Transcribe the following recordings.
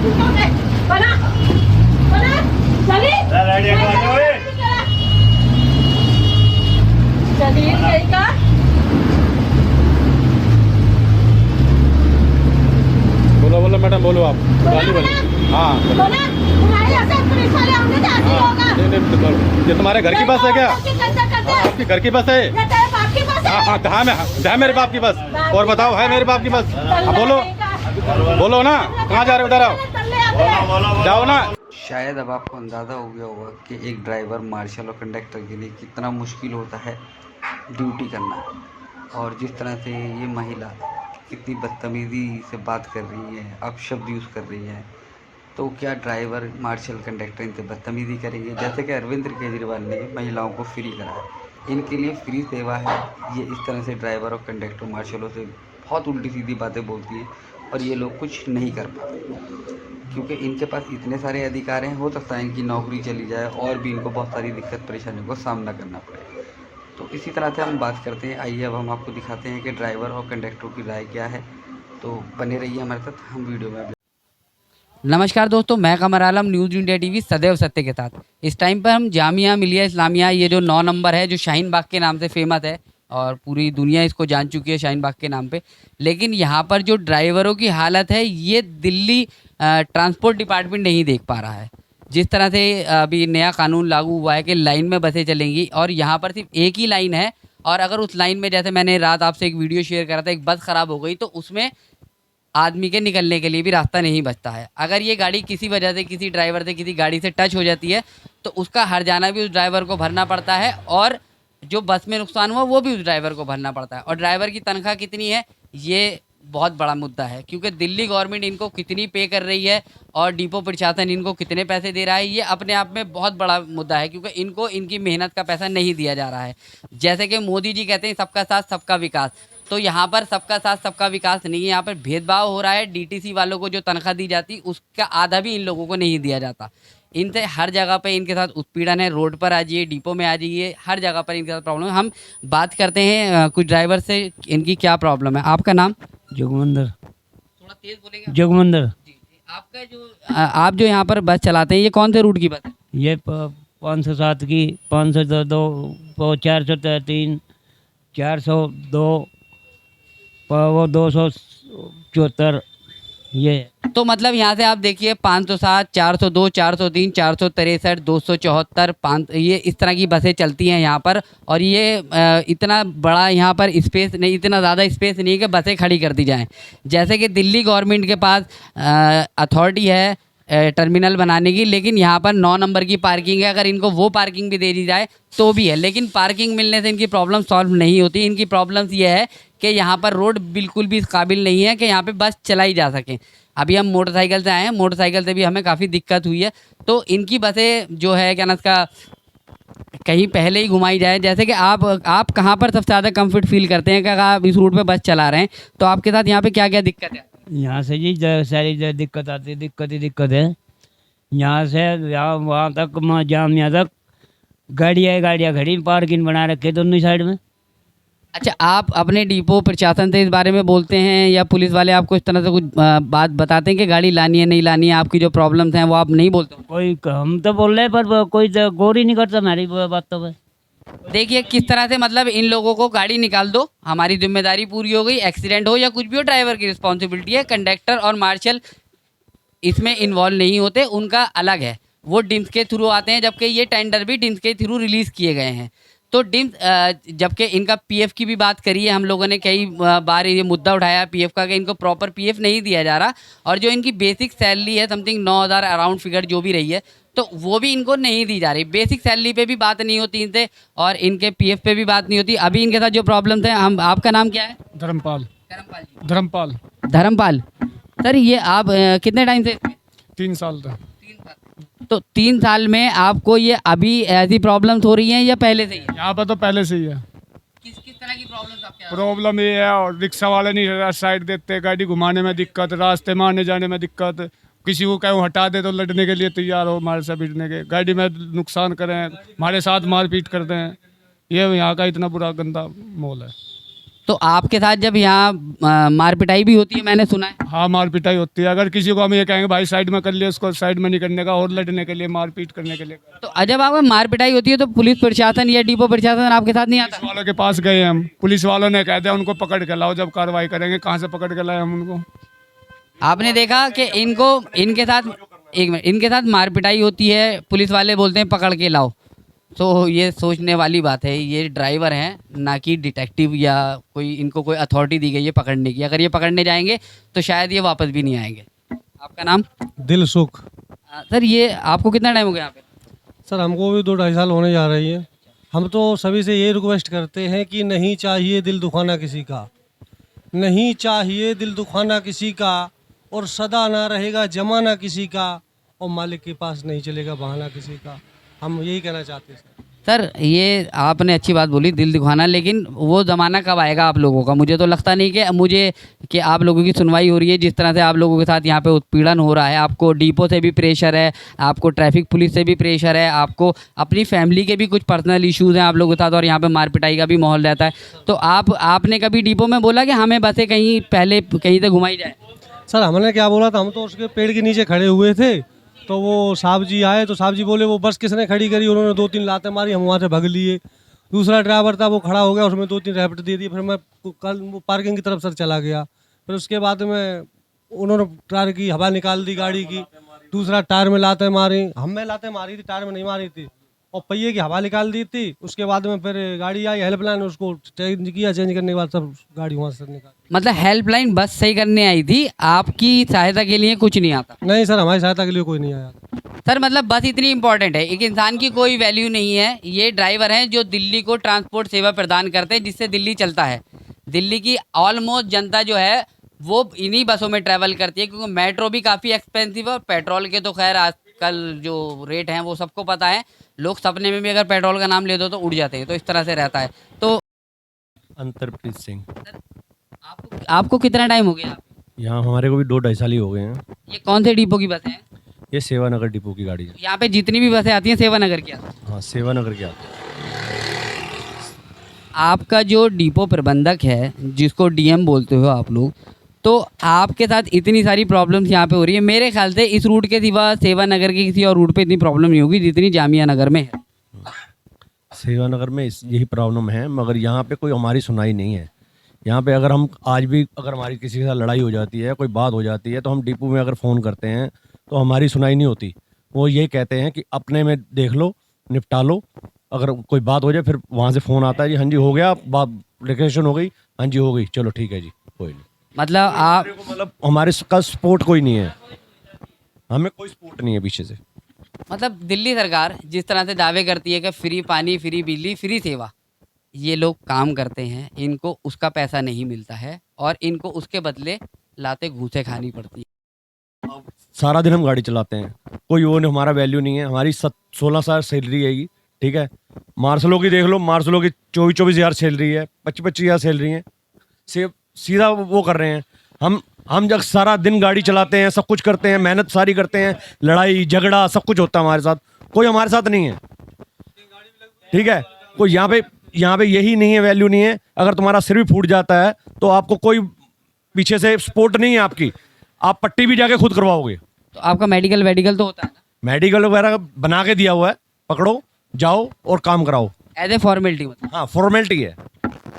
बना बना चली चलिए का बोलो बोलो मैडम, बोलो आप। गाली बोलो। हाँ बोलो। तुम्हारे यहाँ से पुलिस वाले आएंगे तो ऐसे ही होगा। नहीं, ये तुम्हारे घर की बस है क्या? आपके घर की बस है? ये तेरे बाप की बस है। हाँ हाँ, मेरे बाप की बस। और बताओ, है मेरे बाप की बस? हाँ, बोलो ना, कहाँ जा रहे हो? इधर आओ, जाओ ना। शायद अब आपको अंदाज़ा हो गया होगा कि एक ड्राइवर, मार्शल और कंडक्टर के लिए कितना मुश्किल होता है ड्यूटी करना। और जिस तरह से ये महिला कितनी बदतमीज़ी से बात कर रही है, अपशब्द यूज़ कर रही है, तो क्या ड्राइवर, मार्शल, कंडक्टर इनसे बदतमीज़ी करेंगे? जैसे कि अरविंद केजरीवाल ने महिलाओं को फ्री करा है, इनके लिए फ्री सेवा है। ये इस तरह से ड्राइवर और कंडक्टर, मार्शलों से बहुत उल्टी सीधी बातें बोलती है और ये लोग कुछ नहीं कर पाते क्योंकि इनके पास इतने सारे अधिकार हैं। हो सकता है इनकी नौकरी चली जाए और भी इनको बहुत सारी दिक्कत परेशानियों का सामना करना पड़े। तो इसी तरह से हम बात करते हैं। आइए अब हम आपको दिखाते हैं कि ड्राइवर और कंडक्टरों की राय क्या है। तो बने रहिए हमारे साथ, हम वीडियो में। नमस्कार दोस्तों, मैं कमर आलम, न्यूज़ इंडिया टीवी सदैव सत्य के साथ। इस टाइम पर हम जामिया मिलिया इस्लामिया, ये जो 9 नंबर है, जो शाहीन बाग के नाम से फेमस है और पूरी दुनिया इसको जान चुकी है शाहीन बाग के नाम पे। लेकिन यहाँ पर जो ड्राइवरों की हालत है, ये दिल्ली ट्रांसपोर्ट डिपार्टमेंट नहीं देख पा रहा है। जिस तरह से अभी नया कानून लागू हुआ है कि लाइन में बसें चलेंगी और यहाँ पर सिर्फ एक ही लाइन है, और अगर उस लाइन में, जैसे मैंने रात आपसे एक वीडियो शेयर करा था, एक बस ख़राब हो गई तो उसमें आदमी के निकलने के लिए भी रास्ता नहीं बचता है। अगर ये गाड़ी किसी वजह से, किसी ड्राइवर से, किसी गाड़ी से टच हो जाती है तो उसका हर्जाना भी उस ड्राइवर को भरना पड़ता है, और जो बस में नुकसान हुआ वो भी उस ड्राइवर को भरना पड़ता है। और ड्राइवर की तनख्वाह कितनी है, ये बहुत बड़ा मुद्दा है, क्योंकि दिल्ली गवर्नमेंट इनको कितनी पे कर रही है और डिपो प्रशासन इनको कितने पैसे दे रहा है, ये अपने आप में बहुत बड़ा मुद्दा है, क्योंकि इनको इनकी मेहनत का पैसा नहीं दिया जा रहा है। जैसे कि मोदी जी कहते हैं सबका साथ सबका विकास, तो यहाँ पर सबका साथ सबका विकास नहीं है। यहाँ पर भेदभाव हो रहा है। डीटीसी वालों को जो तनख्वाह दी जाती उसका आधा भी इन लोगों को नहीं दिया जाता। इनसे हर जगह पे इनके साथ उत्पीड़न है। रोड पर आ जाइए, डिपो में आ जाइए, हर जगह पर इनके साथ प्रॉब्लम है। हम बात करते हैं कुछ ड्राइवर से, इनकी क्या प्रॉब्लम है। आपका नाम? जोगमंदर। थोड़ा तेज बोलेंगे? जोगमंदर। जी जी। आपका जो आप जो यहाँ पर बस चलाते हैं, ये कौन से रूट की बस है? ये 507 की, 502, 403, 402, वो 274, ये। तो मतलब यहाँ से आप देखिए 507, 402, 403, 463, 274, 5, ये इस तरह की बसें चलती हैं यहाँ पर। और ये इतना बड़ा यहाँ पर स्पेस नहीं, इतना ज़्यादा स्पेस नहीं कि बसें खड़ी कर दी जाएं। जैसे कि दिल्ली गवर्नमेंट के पास अथॉरिटी है टर्मिनल बनाने की, लेकिन यहाँ पर 9 नंबर की पार्किंग है। अगर इनको वो पार्किंग भी दे दी जाए तो भी है, लेकिन पार्किंग मिलने से इनकी प्रॉब्लम सॉल्व नहीं होती। इनकी प्रॉब्लम्स ये है कि यहाँ पर रोड बिल्कुल भी इस काबिल नहीं है कि यहाँ पे बस चलाई जा सके। अभी हम मोटरसाइकिल से आए हैं, मोटरसाइकिल से भी हमें काफ़ी दिक्कत हुई है। तो इनकी बसें जो है, क्या ना, इसका कहीं पहले ही घुमाई जाए। जैसे कि आप कहाँ पर सबसे ज़्यादा कंफर्ट फील करते हैं कि अगर आप इस रूट पे बस चला रहे हैं तो आपके साथ यहाँ पे क्या क्या दिक्कत है? यहाँ से जी सारी दिक्कत आती है, दिक्कत ही दिक्कत है। यहाँ से यहाँ वहाँ तक, जामिया तक गाड़ियाँ खड़ी, पार्किंग बना रखे दोनों साइड में। अच्छा, आप अपने डिपो प्रशासन से इस बारे में बोलते हैं या पुलिस वाले आपको इस तरह से कुछ बात बताते हैं कि गाड़ी लानी है नहीं लानी है, आपकी जो प्रॉब्लम्स हैं वो आप नहीं बोलते? कोई, हम तो बोल रहे हैं पर कोई तो गौर ही नहीं करता हमारी बातों पर। देखिए किस तरह से, मतलब इन लोगों को गाड़ी निकाल दो, हमारी जिम्मेदारी पूरी हो गई। एक्सीडेंट हो या कुछ भी हो, ड्राइवर की रिस्पॉन्सिबिलिटी है। कंडक्टर और मार्शल इसमें इन्वॉल्व नहीं होते, उनका अलग है, वो डिम्स के थ्रू आते हैं, जबकि ये टेंडर भी डिम्स के थ्रू रिलीज़ किए गए हैं। तो डिम्स, जबकि इनका पीएफ की भी बात करी है हम लोगों ने, कई बार ये मुद्दा उठाया पीएफ का कि इनको प्रॉपर पीएफ नहीं दिया जा रहा, और जो इनकी बेसिक सैलरी है समथिंग 9,000 अराउंड फिगर जो भी रही है, तो वो भी इनको नहीं दी जा रही। बेसिक सैलरी पे भी बात नहीं होती इनसे, और इनके पीएफ पे भी बात नहीं होती। अभी इनके साथ जो प्रॉब्लम्स हैं, हम, आपका नाम क्या है? धर्मपाल। धर्मपाल जी। धर्मपाल। धर्मपाल सर, ये आप कितने टाइम से? 3 साल था। 3 साल। तो 3 साल में आपको ये अभी ऐसी प्रॉब्लम्स हो रही हैं या पहले से ही है? यहाँ पर तो पहले से ही है। किस किस तरह की प्रॉब्लम्स आपके? प्रॉब्लम ये है, और रिक्शा वाले नहीं साइड देते, गाड़ी घुमाने में दिक्कत, रास्ते में आने जाने में दिक्कत, किसी को कहीं हटा दे तो लड़ने के लिए तैयार हो हमारे से भिड़ने के, गाड़ी में नुकसान करें, हमारे साथ मारपीट करते हैं। ये यहाँ का इतना बुरा गंदा माहौल है। तो आपके साथ जब यहाँ मार पिटाई भी होती है, मैंने सुना है। हाँ, मार पिटाई होती है। अगर किसी को हम ये कहेंगे भाई साइड में कर लिए, उसको साइड में नहीं करने का और लड़ने के लिए, मारपीट करने के लिए। तो जब आपको मार पिटाई होती है तो पुलिस प्रशासन या डिपो प्रशासन आपके साथ नहीं आता? पुलिस वालों के पास गए हम, पुलिस वालों ने कह दिया उनको पकड़ के लाओ, जब कार्रवाई करेंगे। कहाँ से पकड़ के लाए हम उनको? आपने देखा कि इनके साथ, एक मिनट, इनके साथ मार पिटाई होती है, पुलिस वाले बोलते हैं पकड़ के लाओ। तो ये सोचने वाली बात है, ये ड्राइवर हैं ना कि डिटेक्टिव या कोई इनको कोई अथॉरिटी दी गई है पकड़ने की। अगर ये पकड़ने जाएंगे तो शायद ये वापस भी नहीं आएंगे। आपका नाम? दिलसुख। सर, ये आपको कितना टाइम हो गया यहाँ पे? सर हमको भी 2-2.5 साल होने जा रही है। हम तो सभी से ये रिक्वेस्ट करते हैं कि नहीं चाहिए दिल दुखाना किसी का, नहीं चाहिए दिल दुखाना किसी का, और सदा ना रहेगा जमाना किसी का, और मालिक के पास नहीं चलेगा बहाना किसी का। हम यही कहना चाहते हैं सर, ये आपने अच्छी बात बोली, दिल दिखाना, लेकिन वो ज़माना कब आएगा आप लोगों का? मुझे तो लगता नहीं कि आप लोगों की सुनवाई हो रही है। जिस तरह से आप लोगों के साथ यहाँ पे उत्पीड़न हो रहा है, आपको डिपो से भी प्रेशर है, आपको ट्रैफिक पुलिस से भी प्रेशर है, आपको अपनी फैमिली के भी कुछ पर्सनल इश्यूज़ हैं आप लोगों के साथ, और यहाँ पे मार पिटाई का भी माहौल रहता है। तो आपने कभी डिपो में बोला कि हमें बसें कहीं पहले कहीं से घुमाई जाए? सर हमने क्या बोला था, हम तो उसके पेड़ के नीचे खड़े हुए थे, तो वो साहब जी आए तो साहब जी बोले वो बस किसने खड़ी करी, उन्होंने 2-3 लातें मारी, हम वहाँ से भाग लिए। दूसरा ड्राइवर था वो खड़ा हो गया, उसमें 2-3 रैपट दे दिए। फिर मैं कल वो पार्किंग की तरफ सर चला गया। फिर उसके बाद में उन्होंने टायर की हवा निकाल दी गाड़ी की, दूसरा टायर में लातें मारी, हमें लातें मारी थी, टायर में नहीं मारी थी, और पहिए की हवा निकाल दी थी। उसके बाद में फिर गाड़ी आई हेल्पलाइन, उसको चेंज किया, चेंज करने के बाद सब गाड़ी वहाँ से निकाल। मतलब हेल्पलाइन बस सही करने आई थी, आपकी सहायता के लिए कुछ नहीं आता? नहीं सर, हमारी सहायता के लिए कोई नहीं आया। सर, मतलब बस इतनी इंपॉर्टेंट है, एक इंसान की कोई वैल्यू नहीं है। ये ड्राइवर हैं जो दिल्ली को ट्रांसपोर्ट सेवा प्रदान करते हैं, जिससे दिल्ली चलता है। दिल्ली की ऑलमोस्ट जनता जो है वो इन्हीं बसों में ट्रैवल करती है, क्योंकि मेट्रो भी काफ़ी एक्सपेंसिव है, और पेट्रोल के तो खैर आजकल जो रेट हैं वो सबको पता है। लोग सपने में भी अगर पेट्रोल का नाम ले दो तो उड़ जाते हैं, तो इस तरह से रहता है। तो अंतरप्रीत सिंह, आपको कितना टाइम हो गया? यहाँ हमारे को भी 2-2.5 साल ही हो गए हैं। ये कौन से डिपो की बस है? ये सेवानगर डिपो की गाड़ी है। यहाँ पे जितनी भी बसें आती हैं सेवानगर की आती हैं? हाँ, सेवानगर की आती है। आपका जो डिपो प्रबंधक है, जिसको डीएम बोलते हो आप लोग, तो आपके साथ इतनी सारी प्रॉब्लम्स यहाँ पे हो रही है। मेरे ख्याल से इस रूट के सिवा सेवानगर के किसी और रूट पे इतनी प्रॉब्लम नहीं होगी जितनी जामिया नगर में है। सेवानगर में यही प्रॉब्लम है, मगर यहाँ पे कोई हमारी सुनाई नहीं है। यहाँ पे अगर हम आज भी अगर हमारी किसी के साथ लड़ाई हो जाती है, कोई बात हो जाती है, तो हम डिपो में अगर फ़ोन करते हैं तो हमारी सुनाई नहीं होती। वो ये कहते हैं कि अपने में देख लो, निपटा लो, अगर कोई बात हो जाए फिर वहाँ से फ़ोन आता है, जी हाँ जी हो गया, बात रिक्वेशन हो गई, हाँ जी हो गई, चलो ठीक है जी, कोई नहीं। मतलब आप मतलब हमारे का सपोर्ट कोई नहीं है, हमें कोई सपोर्ट नहीं है पीछे से। मतलब दिल्ली सरकार जिस तरह से दावे करती है कि फ्री पानी, फ्री बिजली, फ्री सेवा, ये लोग काम करते हैं, इनको उसका पैसा नहीं मिलता है, और इनको उसके बदले लाते घूसे खानी पड़ती है। सारा दिन हम गाड़ी चलाते हैं, कोई वो नहीं, हमारा वैल्यू नहीं है। हमारी 16,000 सैलरी है, ठीक है। मार्शलों की देख लो, मार्शलों की 24,000 सैलरी है, 25,000 सैलरी है। सीधा वो कर रहे हैं। हम जब सारा दिन गाड़ी चलाते हैं, सब कुछ करते हैं, मेहनत सारी करते हैं, लड़ाई झगड़ा सब कुछ होता है हमारे साथ, कोई हमारे साथ नहीं है, ठीक है। कोई यहाँ पे यही नहीं है, वैल्यू नहीं है। अगर तुम्हारा सिर भी फूट जाता है तो आपको कोई पीछे से सपोर्ट नहीं है आपकी, आप पट्टी भी जाके खुद करवाओगे। तो आपका मेडिकल तो होता है ना? मेडिकल वगैरह बना के दिया हुआ है, पकड़ो जाओ और काम कराओ, एज ए फॉर्मेलिटी। मतलब हाँ, फॉर्मेलिटी है।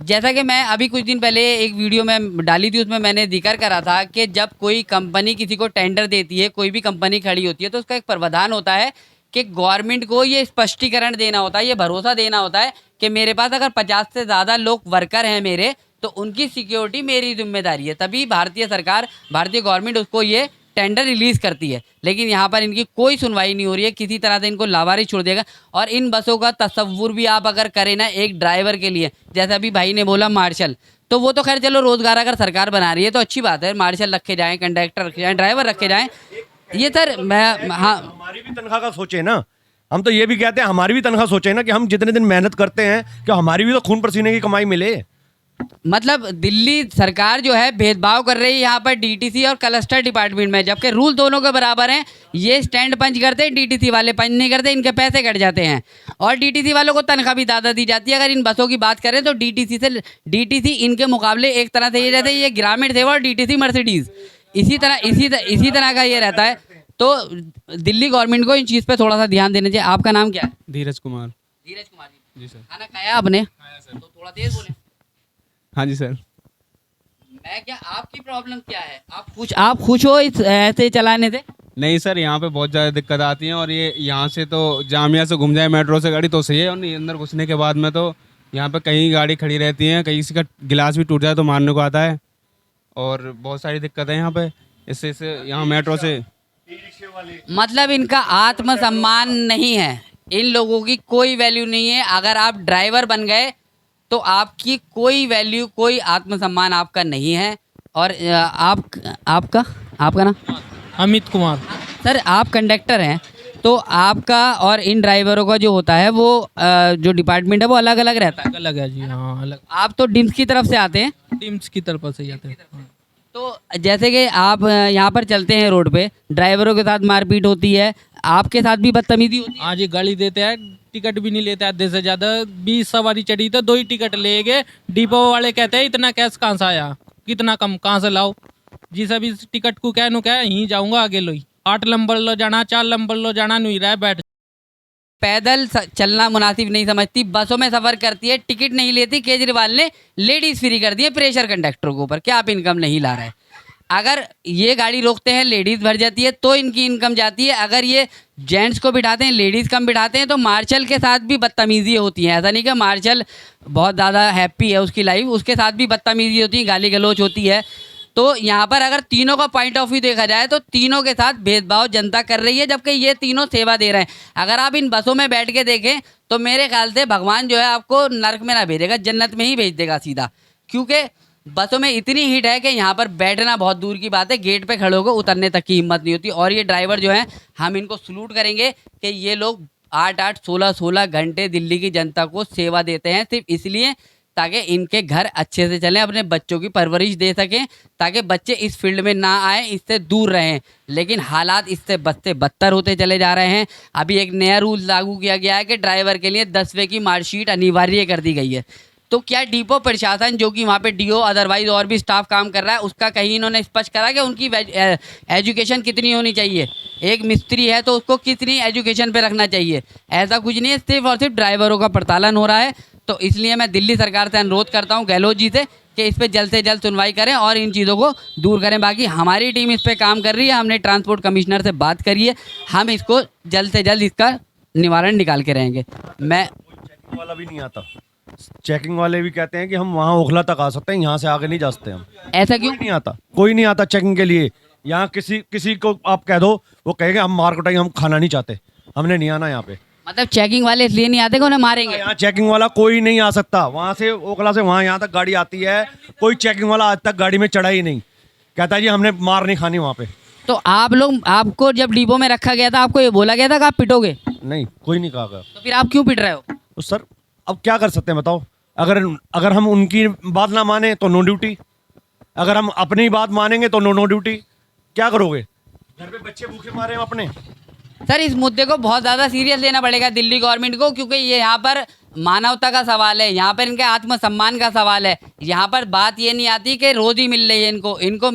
जैसा कि मैं अभी कुछ दिन पहले एक वीडियो में डाली थी, उसमें मैंने जिक्र करा था कि जब कोई कंपनी किसी को टेंडर देती है, कोई भी कंपनी खड़ी होती है, तो उसका एक प्रावधान होता है कि गवर्नमेंट को ये स्पष्टीकरण देना होता है, ये भरोसा देना होता है कि मेरे पास अगर 50 से ज़्यादा लोग वर्कर हैं मेरे, तो उनकी सिक्योरिटी मेरी जिम्मेदारी है। तभी भारतीय सरकार, भारतीय गवर्नमेंट उसको ये टेंडर रिलीज़ करती है। लेकिन यहाँ पर इनकी कोई सुनवाई नहीं हो रही है, किसी तरह से इनको लावारिस छोड़ देगा। और इन बसों का तस्वुर भी आप अगर करें ना एक ड्राइवर के लिए, जैसा अभी भाई ने बोला मार्शल, तो वो तो खैर चलो रोज़गार अगर सरकार बना रही है तो अच्छी बात है, मार्शल रखे जाएँ, कंडक्टर रखे जाएँ, ड्राइवर रखे जाएँ। ये सर मैं हाँ, हमारी भी तनख्वाह का सोचे ना, हम तो ये भी कहते हैं हमारी भी तनख्वाह सोचे ना, कि हम जितने दिन मेहनत करते हैं कि हमारी भी तो खून पसीने की कमाई मिले। मतलब दिल्ली सरकार जो है भेदभाव कर रही है यहाँ पर डीटीसी और क्लस्टर डिपार्टमेंट में, जबकि रूल दोनों के बराबर हैं। ये स्टैंड पंच करते हैं, डीटीसी वाले पंच नहीं करते, इनके पैसे कट जाते हैं और डीटीसी वालों को तनख्वाह भी ज़्यादा दी जाती है। अगर इन बसों की बात करें तो डीटीसी इनके मुकाबले एक तरह से ये रहता है, ये ग्रामीण सेवा और डीटीसी मर्सिडीज़ इसी तरह का ये रहता है। तो दिल्ली गवर्नमेंट को इन चीज़ पे थोड़ा सा ध्यान देना चाहिए। आपका नाम क्या है? धीरज कुमार। धीरज कुमार जी। जी सर। खाना खाया आपने? तो थोड़ा तेज बोले। हाँ जी सर। मैं क्या, आपकी प्रॉब्लम क्या है? आप खुश हो इस ऐसे चलाने से? नहीं सर, यहाँ पे बहुत ज़्यादा दिक्कत आती है और ये यहाँ से तो जामिया से घूम जाए मेट्रो से गाड़ी तो सही है, और नहीं अंदर घुसने के बाद में तो यहाँ पे कहीं गाड़ी खड़ी रहती है, कहीं किसी का गिलास भी टूट जाए तो मारने को आता है और बहुत सारी दिक्कतें हैं यहाँ पे। इससे यहाँ मेट्रो से मतलब इनका आत्मसम्मान नहीं है, इन लोगों की कोई वैल्यू नहीं है। अगर आप ड्राइवर बन गए तो आपकी कोई वैल्यू, कोई आत्मसम्मान आपका नहीं है। और आपका ना? अमित कुमार। सर आप कंडक्टर हैं, तो आपका और इन ड्राइवरों का जो होता है वो जो डिपार्टमेंट है वो अलग अलग रहता है? अलग है जी, हाँ अलग। आप तो डिम्स की तरफ से आते हैं? टीम्स की तरफ से ही आते हैं। हाँ। तो जैसे कि आप यहाँ पर चलते हैं रोड पे, ड्राइवरों के साथ मारपीट होती है, आपके साथ भी बदतमीजी होती है? हाँ जी, गाली देते हैं, टिकट भी नहीं लेते आधे से ज़्यादा। 20 सवारी चढ़ी तो 2 ही टिकट ले गए। डिपो वाले कहते हैं इतना कैश कहाँ से आया, कितना कम कहाँ से लाओ जी। सब इस टिकट को क्या नु क्या यहीं जाऊँगा आगे लो ही 8 नंबर लो जाना, 4 नंबर लो जाना, नहीं रहा बैठ। पैदल चलना मुनासिब नहीं समझती, बसों में सफ़र करती है, टिकट नहीं लेती। केजरीवाल ने लेडीज़ फ्री कर दी है प्रेशर कंडक्टरों के ऊपर। क्या आप इनकम नहीं ला रहे? अगर ये गाड़ी रोकते हैं, लेडीज़ भर जाती है तो इनकी इनकम जाती है। अगर ये जेंट्स को बिठाते हैं, लेडीज़ कम बिठाते हैं, तो मार्शल के साथ भी बदतमीजी होती है। ऐसा नहीं कि मार्शल बहुत ज़्यादा हैप्पी है उसकी लाइफ, उसके साथ भी बदतमीजी होती है, गाली गलौज होती है। तो यहाँ पर अगर तीनों का पॉइंट ऑफ व्यू देखा जाए तो तीनों के साथ भेदभाव जनता कर रही है, जबकि ये तीनों सेवा दे रहे हैं। अगर आप इन बसों में बैठ के देखें तो मेरे ख्याल से भगवान जो है आपको नर्क में ना भेजेगा, जन्नत में ही भेज देगा सीधा। क्योंकि बसों में इतनी हीट है कि यहाँ पर बैठना बहुत दूर की बात है, गेट पे खड़े होकर उतरने तक की हिम्मत नहीं होती। और ये ड्राइवर जो हैं, हम इनको सलूट करेंगे कि ये लोग 8-8, 16-16 घंटे दिल्ली की जनता को सेवा देते हैं, सिर्फ इसलिए ताकि इनके घर अच्छे से चलें, अपने बच्चों की परवरिश दे सकें, ताकि बच्चे इस फील्ड में ना आए, इससे दूर रहें। लेकिन हालात इससे बदतर होते चले जा रहे हैं। अभी एक नया रूल लागू किया गया है कि ड्राइवर के लिए 10वें की मार्कशीट अनिवार्य कर दी गई है। तो क्या डिपो प्रशासन, जो कि वहाँ पे डीओ अदरवाइज और भी स्टाफ काम कर रहा है, उसका कहीं इन्होंने स्पष्ट करा कि उनकी एजुकेशन कितनी होनी चाहिए? एक मिस्त्री है तो उसको कितनी एजुकेशन पे रखना चाहिए? ऐसा कुछ नहीं है, सिर्फ और सिर्फ ड्राइवरों का प्रताड़न हो रहा है। तो इसलिए मैं दिल्ली सरकार से अनुरोध करता हूँ, गहलोत जी से, कि इस पर जल्द से जल्द सुनवाई करें और इन चीज़ों को दूर करें। बाकी हमारी टीम इस पर काम कर रही है, हमने ट्रांसपोर्ट कमिश्नर से बात करी है, हम इसको जल्द से जल्द इसका निवारण निकाल के रहेंगे। मैं चेकिंग वाला भी नहीं आता, चेकिंग वाले भी कहते हैं कि हम वहाँ ओखला तक आ सकते हैं, यहाँ से आगे नहीं जा सकते हम। ऐसा क्यों? नहीं आता, कोई नहीं आता चेकिंग के लिए। यहाँ किसी को आप कह दो, वो कहेगा हम मार कुटाई, हम खाना नहीं चाहते, हमने नहीं आना यहाँ पे। मतलब चेकिंग वाले इसलिए नहीं आते कि उन्हें मारेंगे? यहाँ चेकिंग वाला कोई नहीं आ सकता, वहाँ से ओखला से वहाँ यहाँ तक गाड़ी आती है, कोई चेकिंग वाला आज तक गाड़ी में चढ़ा ही नहीं। कहता है जी हमने मार नहीं खानी वहाँ पे। तो आप लोग, आपको जब डिपो में रखा गया था, आपको ये बोला गया था कि आप पिटोगे? नहीं, कोई नहीं कहा गया। तो फिर आप क्यों पिट रहे हो? तो सर अब क्या कर सकते हैं बताओ? अगर हम उनकी बात ना माने तो नो ड्यूटी, अगर हम अपनी बात मानेंगे तो नो ड्यूटी। क्या करोगे? घर पे बच्चे भूखे मारे हैं अपने। सर इस मुद्दे को बहुत ज़्यादा सीरियस लेना पड़ेगा दिल्ली गवर्नमेंट को, क्योंकि ये यहाँ पर मानवता का सवाल है, यहाँ पर इनके आत्मसम्मान का सवाल है। यहाँ पर बात ये नहीं आती कि रोज़ी मिल रही है इनको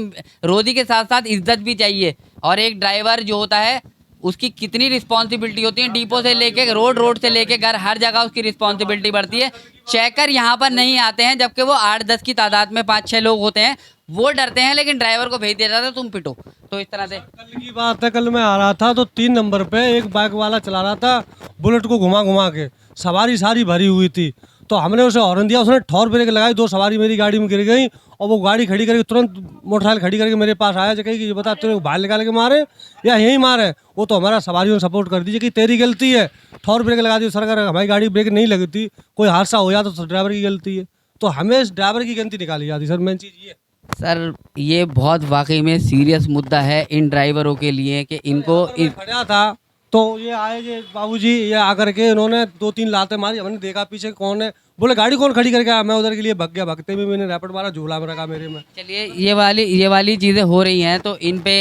रोज़ी के साथ साथ इज्जत भी चाहिए। और एक ड्राइवर जो होता है उसकी कितनी रिस्पॉन्सिबिलिटी होती है, डिपो से लेके रोड से लेके घर, हर जगह उसकी रिस्पॉन्सिबिलिटी बढ़ती है। चेकर यहाँ पर नहीं आते हैं, जबकि वो 8-10 की तादाद में 5-6 लोग होते हैं, वो डरते हैं, लेकिन ड्राइवर को भेज दिया जाता है तुम पिटो। तो इस तरह से कल की बात है, कल मैं आ रहा था तो 3 नंबर पे एक बाइक वाला चला रहा था बुलेट को घुमा घुमा के, सवारी सारी भरी हुई थी। तो हमने उसे हॉर्न दिया, उसने ठौर ब्रेक लगाई, 2 सवारी मेरी गाड़ी में गिर गई और वो गाड़ी खड़ी करके तुरंत मोटरसाइकिल खड़ी करके मेरे पास आया, कही कि ये बता तेरे को बाहर निकाल के मारे या यहीं मारे? वो तो हमारा सवारियों ने सपोर्ट कर दीजिए कि तेरी गलती है, ठौर ब्रेक लगा दी। सर अगर हमारी गाड़ी ब्रेक नहीं लगती, कोई हादसा हो जाता तो ड्राइवर की गलती है, तो हमें ड्राइवर की गलती निकाली जाती। सर मेन चीज़ ये। सर ये बहुत वाकई में सीरियस मुद्दा है इन ड्राइवरों के लिए कि इनको खड़ा था तो ये आए ये बाबूजी, ये आकर के इन्होंने 2-3 लातें मारी। हमने देखा पीछे कौन है, बोले गाड़ी कौन खड़ी करके आया। मैं उधर के लिए भग गया, भगते हुए मैंने रैपिड मारा, झूला में रखा मेरे में। चलिए ये वाली चीज़ें हो रही हैं तो इन पे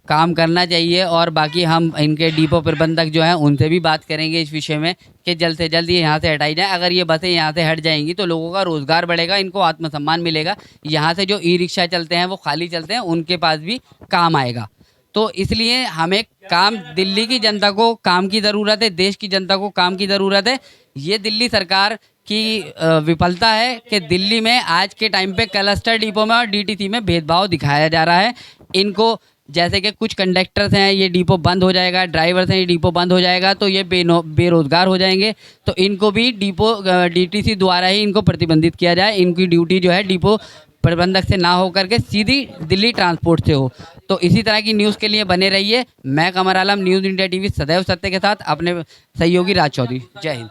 काम करना चाहिए, और बाकी हम इनके डिपो प्रबंधक जो हैं उनसे भी बात करेंगे इस विषय में कि जल्द से जल्द ये यहाँ से हटाई जाए। अगर ये बसें यहाँ से हट जाएंगी तो लोगों का रोज़गार बढ़ेगा, इनको आत्मसम्मान मिलेगा। यहाँ से जो ई रिक्शा चलते हैं वो खाली चलते हैं, उनके पास भी काम आएगा। तो इसलिए हमें काम, दिल्ली की जनता को काम की ज़रूरत है, देश की जनता को काम की ज़रूरत है। ये दिल्ली सरकार की विफलता है कि दिल्ली में आज के टाइम पे क्लस्टर डिपो में और डीटीसी में भेदभाव दिखाया जा रहा है। इनको जैसे कि कुछ कंडक्टर्स हैं, ये डिपो बंद हो जाएगा, ड्राइवर्स हैं, ये डिपो बंद हो जाएगा तो ये बेरोज़गार हो जाएंगे। तो इनको भी डीटीसी द्वारा ही इनको प्रतिबंधित किया जाए। इनकी ड्यूटी जो है डिपो प्रबंधक से ना हो करके सीधी दिल्ली ट्रांसपोर्ट से हो। तो इसी तरह की न्यूज़ के लिए बने रहिए। मैं कमर आलम, न्यूज़ इंडिया टीवी सदैव सत्य के साथ, अपने सहयोगी राज चौधरी। जय हिंद।